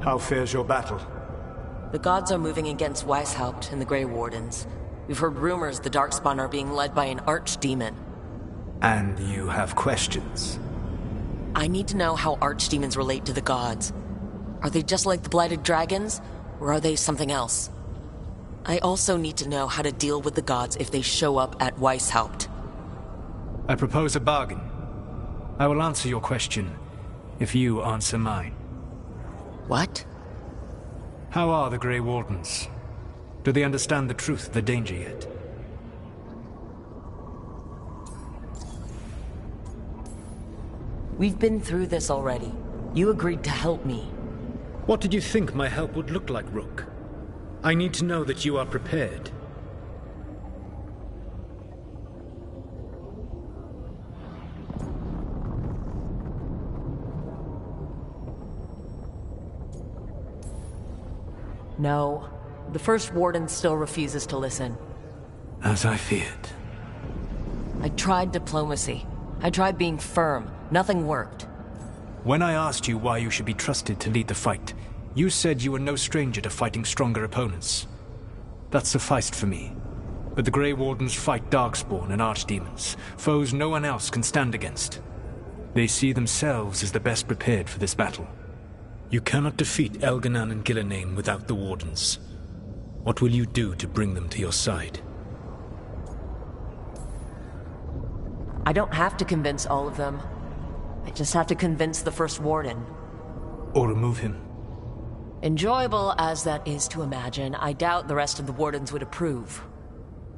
How fares your battle? The gods are moving against Weishaupt and the Grey Wardens. We've heard rumors the Darkspawn are being led by an Archdemon. And you have questions? I need to know how Archdemons relate to the gods. Are they just like the Blighted Dragons, or are they something else? I also need to know how to deal with the gods if they show up at Weishaupt. I propose a bargain. I will answer your question if you answer mine. What? How are the Grey Wardens? Do they understand the truth of the danger yet? We've been through this already. You agreed to help me. What did you think my help would look like, Rook? I need to know that you are prepared. No. The first warden still refuses to listen. As I feared. I tried diplomacy. I tried being firm. Nothing worked. When I asked you why you should be trusted to lead the fight, you said you were no stranger to fighting stronger opponents. That sufficed for me. But the Grey Wardens fight Darkspawn and Archdemons, foes no one else can stand against. They see themselves as the best prepared for this battle. You cannot defeat Elganan and Gillenane without the Wardens. What will you do to bring them to your side? I don't have to convince all of them. I just have to convince the first warden. Or remove him. Enjoyable as that is to imagine, I doubt the rest of the wardens would approve.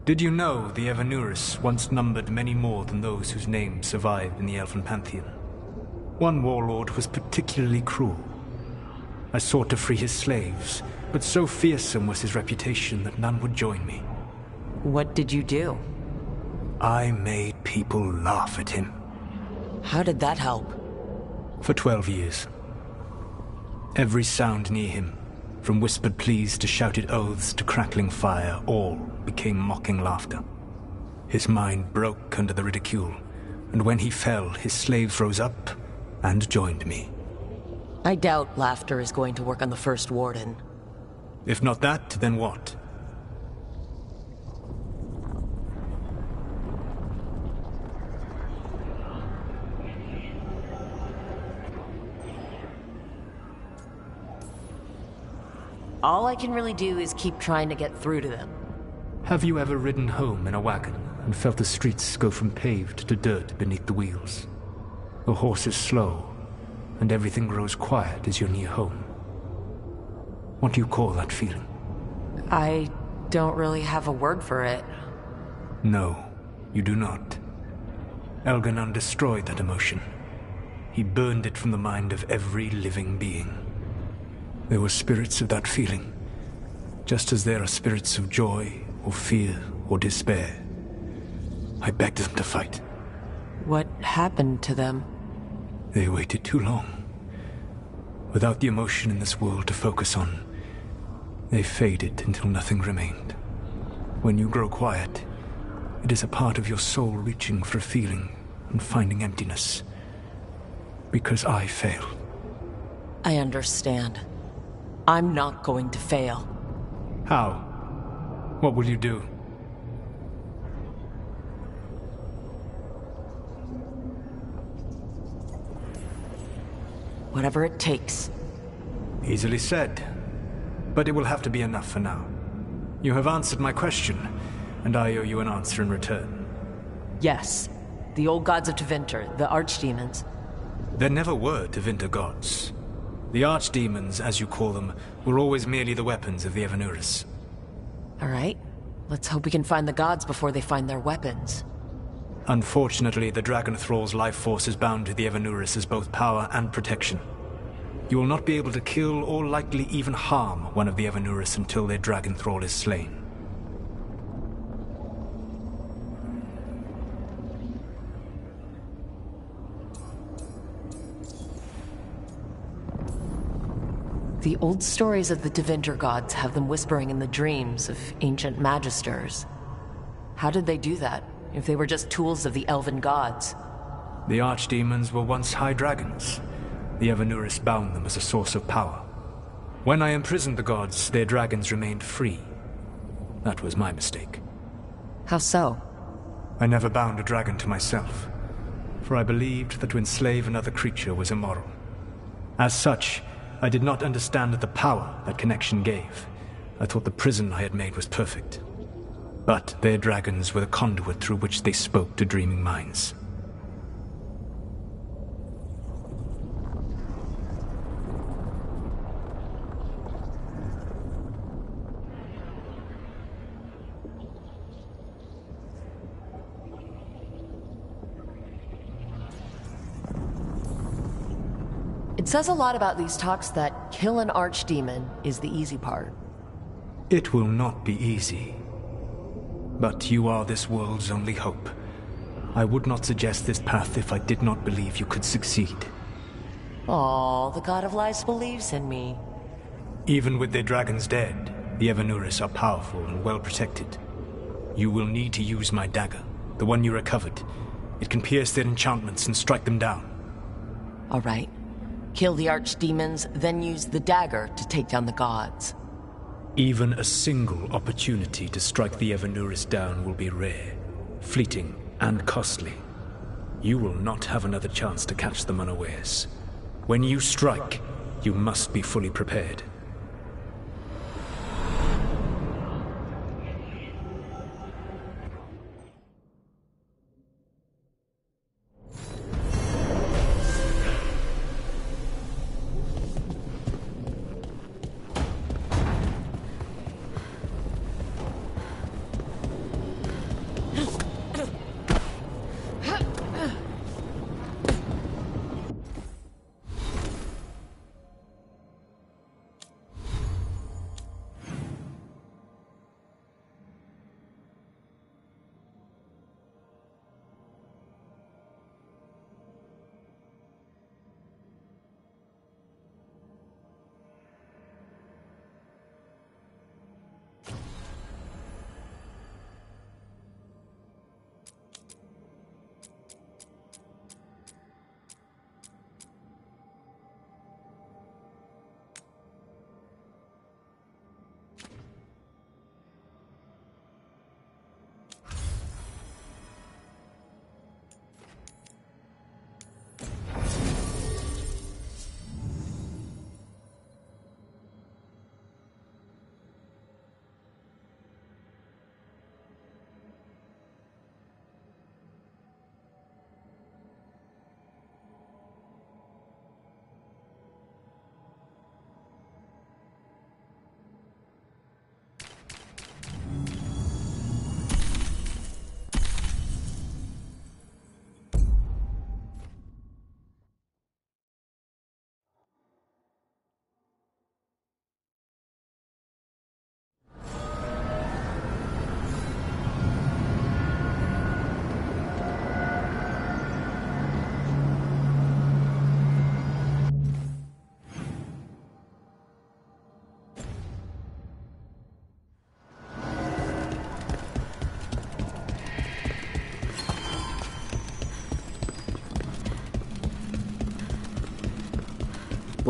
Did you know the Evanuris once numbered many more than those whose names survive in the Elven Pantheon? One warlord was particularly cruel. I sought to free his slaves, but so fearsome was his reputation that none would join me. What did you do? I made people laugh at him. How did that help? For 12 years. Every sound near him, from whispered pleas to shouted oaths to crackling fire, all became mocking laughter. His mind broke under the ridicule, and when he fell, his slaves rose up and joined me. I doubt laughter is going to work on the first warden. If not that, then what? All I can really do is keep trying to get through to them. Have you ever ridden home in a wagon and felt the streets go from paved to dirt beneath the wheels? The horse is slow, and everything grows quiet as you're near home. What do you call that feeling? I don't really have a word for it. No, you do not. Elganan destroyed that emotion. He burned it from the mind of every living being. There were spirits of that feeling, just as there are spirits of joy, or fear, or despair. I begged them to fight. What happened to them? They waited too long. Without the emotion in this world to focus on, they faded until nothing remained. When you grow quiet, it is a part of your soul reaching for a feeling and finding emptiness. Because I failed. I understand. I'm not going to fail. How? What will you do? Whatever it takes. Easily said. But it will have to be enough for now. You have answered my question, and I owe you an answer in return. Yes. The old gods of Tevinter, the Archdemons. There never were Tevinter gods. The Archdemons, as you call them, were always merely the weapons of the Evanuris. All right. Let's hope we can find the gods before they find their weapons. Unfortunately, the Dragon Thrall's life force is bound to the Evanuris as both power and protection. You will not be able to kill or likely even harm one of the Evanuris until their Dragon Thrall is slain. The old stories of the Tevinter gods have them whispering in the dreams of ancient magisters. How did they do that, if they were just tools of the elven gods? The Archdemons were once high dragons. The Evanuris bound them as a source of power. When I imprisoned the gods, their dragons remained free. That was my mistake. How so? I never bound a dragon to myself, for I believed that to enslave another creature was immoral. As such, I did not understand the power that connection gave. I thought the prison I had made was perfect. But their dragons were the conduit through which they spoke to dreaming minds. It says a lot about these talks that kill an archdemon is the easy part. It will not be easy. But you are this world's only hope. I would not suggest this path if I did not believe you could succeed. Aw, the God of Lies believes in me. Even with their dragons dead, the Evanuris are powerful and well protected. You will need to use my dagger, the one you recovered. It can pierce their enchantments and strike them down. All right. Kill the archdemons, then use the dagger to take down the gods. Even a single opportunity to strike the Evanuris down will be rare, fleeting, and costly. You will not have another chance to catch them unawares. When you strike, you must be fully prepared.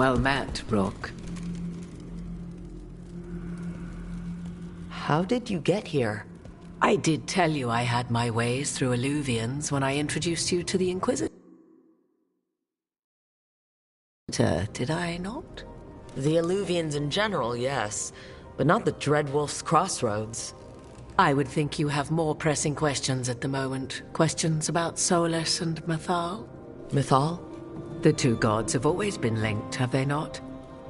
Well met, Rook. How did you get here? I did tell you I had my ways through Illuvians when I introduced you to the Inquisitor, did I not? The Illuvians in general, yes. But not the Dreadwolf's crossroads. I would think you have more pressing questions at the moment. Questions about Solas and Mythal? Mythal? The two gods have always been linked, have they not?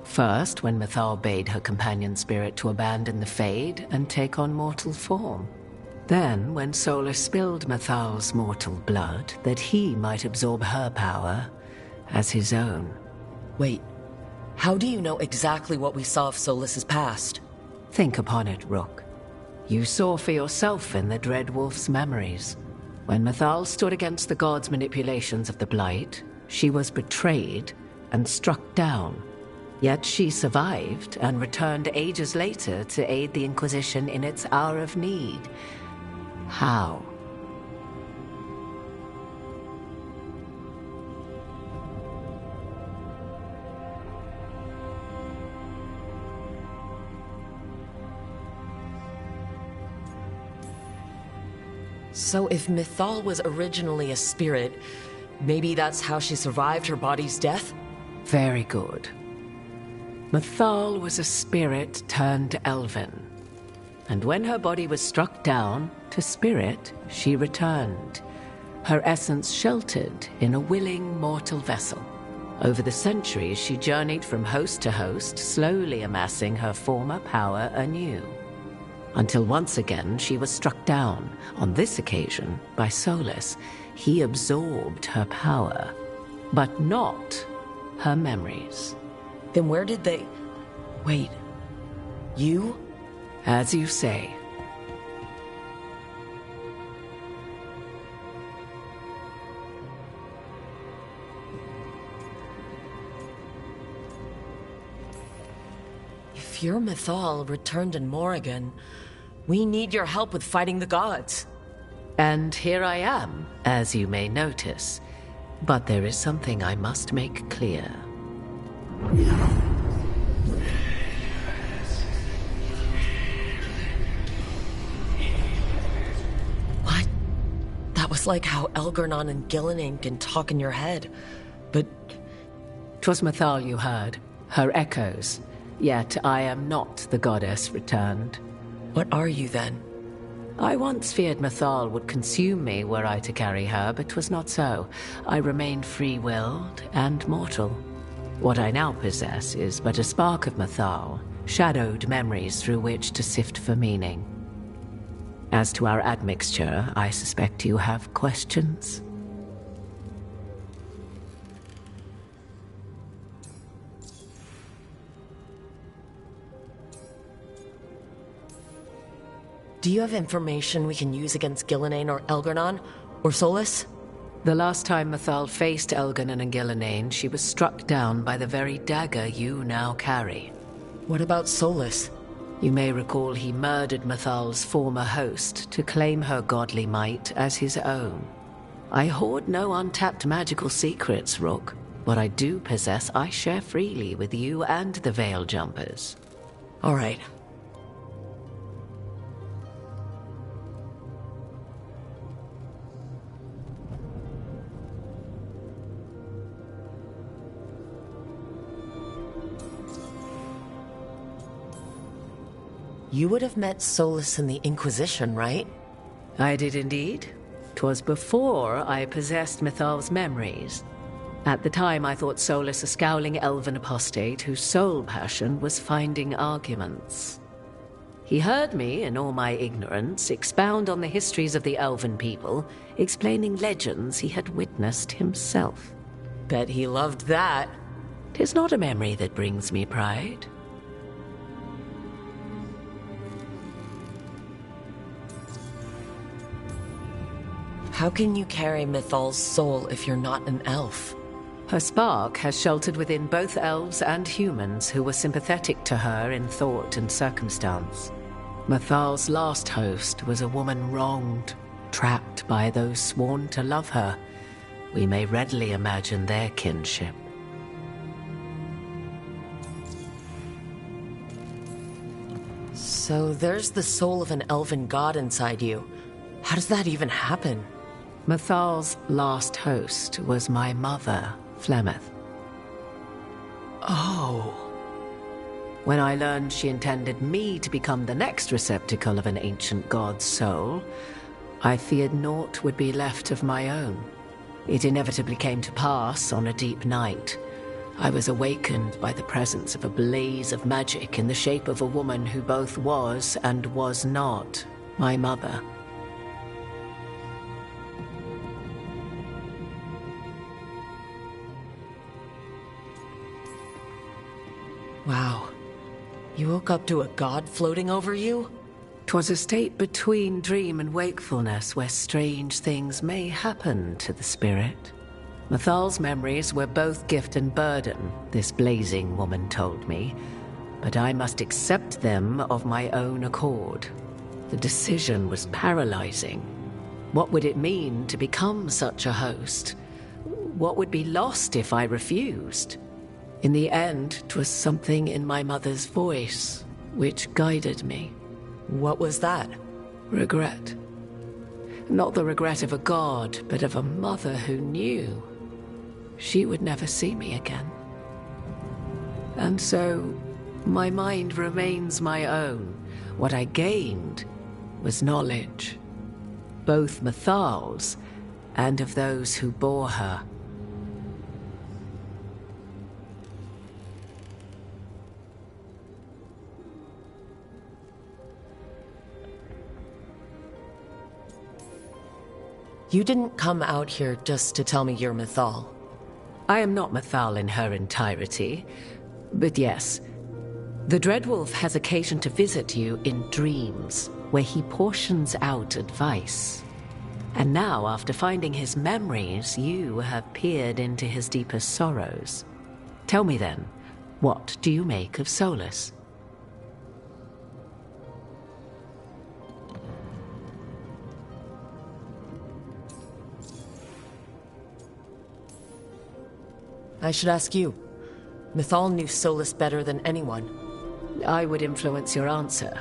First, when Mythal bade her companion spirit to abandon the Fade and take on mortal form. Then, when Solas spilled Mythal's mortal blood, that he might absorb her power as his own. Wait, how do you know exactly what we saw of Solas's past? Think upon it, Rook. You saw for yourself in the Dreadwolf's memories. When Mythal stood against the gods' manipulations of the Blight, she was betrayed and struck down. Yet she survived and returned ages later to aid the Inquisition in its hour of need. How? So if Mythal was originally a spirit, maybe that's how she survived her body's death? Very good. Mythal was a spirit turned elven. And when her body was struck down, to spirit, she returned. Her essence sheltered in a willing mortal vessel. Over the centuries, she journeyed from host to host, slowly amassing her former power anew. Until once again, she was struck down, on this occasion, by Solas. He absorbed her power, but not her memories. Then where did they... Wait. You? As you say. If your Mythal returned in Morrigan, we need your help with fighting the gods. And here I am, as you may notice. But there is something I must make clear. What? That was like how Elgarnon and Gillinan can talk in your head. But... 'Twas Mythal you heard, her echoes. Yet I am not the goddess returned. What are you then? I once feared Mythal would consume me were I to carry her, but 'twas not so. I remained free-willed and mortal. What I now possess is but a spark of Mythal, shadowed memories through which to sift for meaning. As to our admixture, I suspect you have questions. Do you have information we can use against Gillinan or Elgarnon? Or Solas? The last time Mythal faced Elgarnon and Gillinan, she was struck down by the very dagger you now carry. What about Solas? You may recall he murdered Mythal's former host to claim her godly might as his own. I hoard no untapped magical secrets, Rook. What I do possess, I share freely with you and the Veil Jumpers. All right. You would have met Solas in the Inquisition, right? I did indeed. 'Twas before I possessed Mythal's memories. At the time, I thought Solas a scowling elven apostate whose sole passion was finding arguments. He heard me, in all my ignorance, expound on the histories of the elven people, explaining legends he had witnessed himself. Bet he loved that. 'Tis not a memory that brings me pride. How can you carry Mythal's soul if you're not an elf? Her spark has sheltered within both elves and humans who were sympathetic to her in thought and circumstance. Mythal's last host was a woman wronged, trapped by those sworn to love her. We may readily imagine their kinship. So there's the soul of an elven god inside you. How does that even happen? Mythal's last host was my mother, Flemeth. Oh. When I learned she intended me to become the next receptacle of an ancient god's soul, I feared naught would be left of my own. It inevitably came to pass on a deep night. I was awakened by the presence of a blaze of magic in the shape of a woman who both was and was not my mother. Wow. You woke up to a god floating over you? 'Twas a state between dream and wakefulness where strange things may happen to the spirit. Mythal's memories were both gift and burden, this blazing woman told me, but I must accept them of my own accord. The decision was paralyzing. What would it mean to become such a host? What would be lost if I refused? In the end, 'twas something in my mother's voice which guided me. What was that? Regret. Not the regret of a god, but of a mother who knew she would never see me again. And so, my mind remains my own. What I gained was knowledge, both Mythal's and of those who bore her. You didn't come out here just to tell me you're Mythal. I am not Mythal in her entirety, but yes, the Dreadwolf has occasion to visit you in dreams, where he portions out advice. And now, after finding his memories, you have peered into his deepest sorrows. Tell me then, what do you make of Solas? I should ask you. Mythal knew Solas better than anyone. I would influence your answer.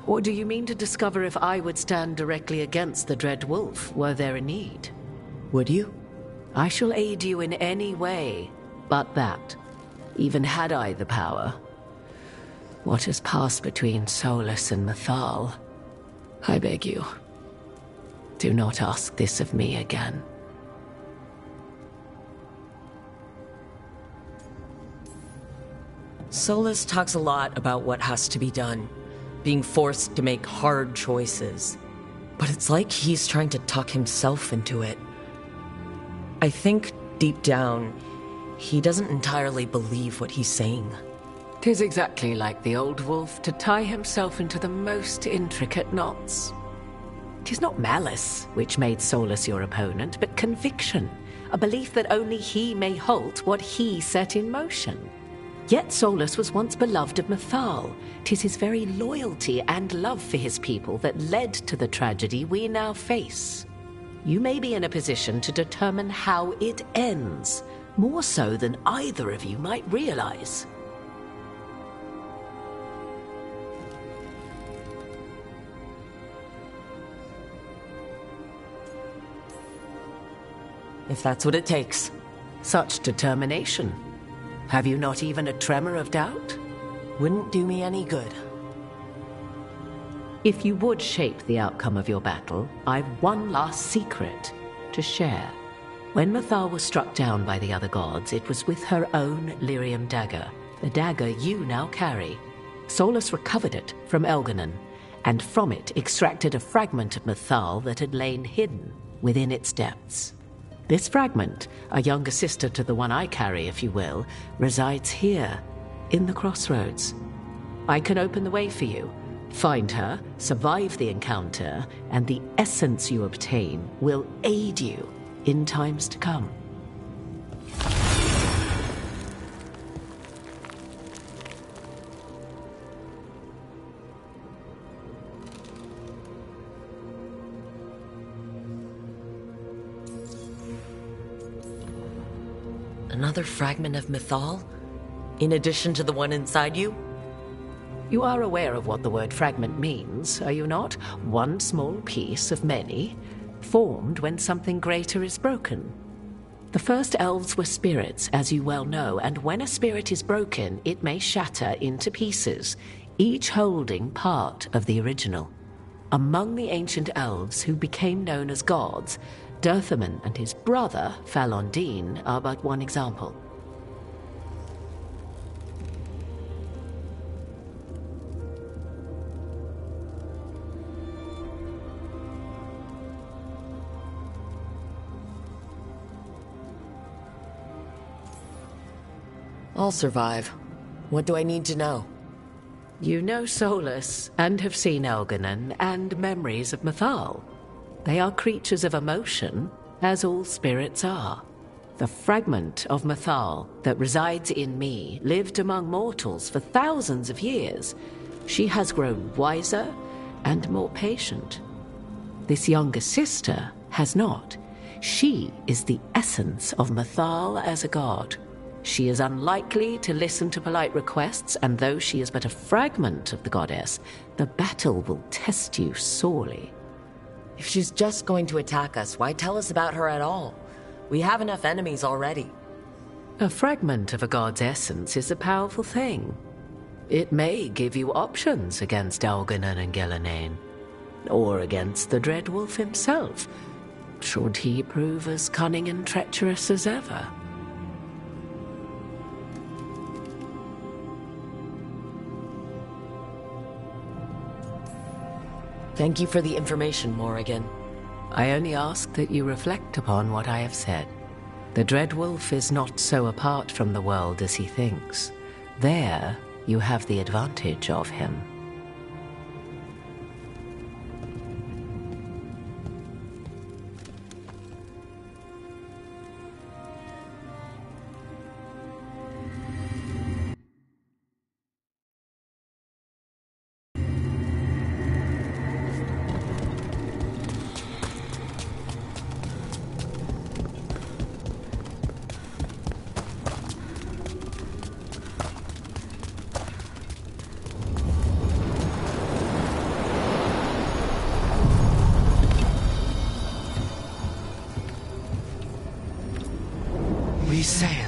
Or do you mean to discover if I would stand directly against the Dread Wolf were there a need? Would you? I shall aid you in any way but that, even had I the power. What has passed between Solas and Mythal, I beg you, do not ask this of me again. Solas talks a lot about what has to be done, being forced to make hard choices. But it's like he's trying to talk himself into it. I think, deep down, he doesn't entirely believe what he's saying. 'Tis exactly like the old wolf to tie himself into the most intricate knots. 'Tis not malice which made Solas your opponent, but conviction, a belief that only he may halt what he set in motion. Yet Solas was once beloved of Mythal. 'Tis his very loyalty and love for his people that led to the tragedy we now face. You may be in a position to determine how it ends, more so than either of you might realize. If that's what it takes. Such determination. Have you not even a tremor of doubt? Wouldn't do me any good. If you would shape the outcome of your battle, I've one last secret to share. When Mythal was struck down by the other gods, it was with her own lyrium dagger, the dagger you now carry. Solas recovered it from Elganon, and from it extracted a fragment of Mythal that had lain hidden within its depths. This fragment, a younger sister to the one I carry, if you will, resides here, in the crossroads. I can open the way for you, find her, survive the encounter, and the essence you obtain will aid you in times to come. Another fragment of Mythal? In addition to the one inside you? You are aware of what the word fragment means, are you not? One small piece of many, formed when something greater is broken. The first elves were spirits, as you well know, and when a spirit is broken, it may shatter into pieces, each holding part of the original. Among the ancient elves who became known as gods, Dirthaman and his brother, Falondine, are but one example. I'll survive. What do I need to know? You know Solas, and have seen Elganon, and memories of Mythal. They are creatures of emotion, as all spirits are. The fragment of Mythal that resides in me lived among mortals for thousands of years. She has grown wiser and more patient. This younger sister has not. She is the essence of Mythal as a god. She is unlikely to listen to polite requests, and though she is but a fragment of the goddess, the battle will test you sorely. If she's just going to attack us, why tell us about her at all? We have enough enemies already. A fragment of a god's essence is a powerful thing. It may give you options against Elgin and Gillenane, or against the Dreadwolf himself, should he prove as cunning and treacherous as ever. Thank you for the information, Morrigan. I only ask that you reflect upon what I have said. The Dreadwolf is not so apart from the world as he thinks. There, you have the advantage of him. We sail.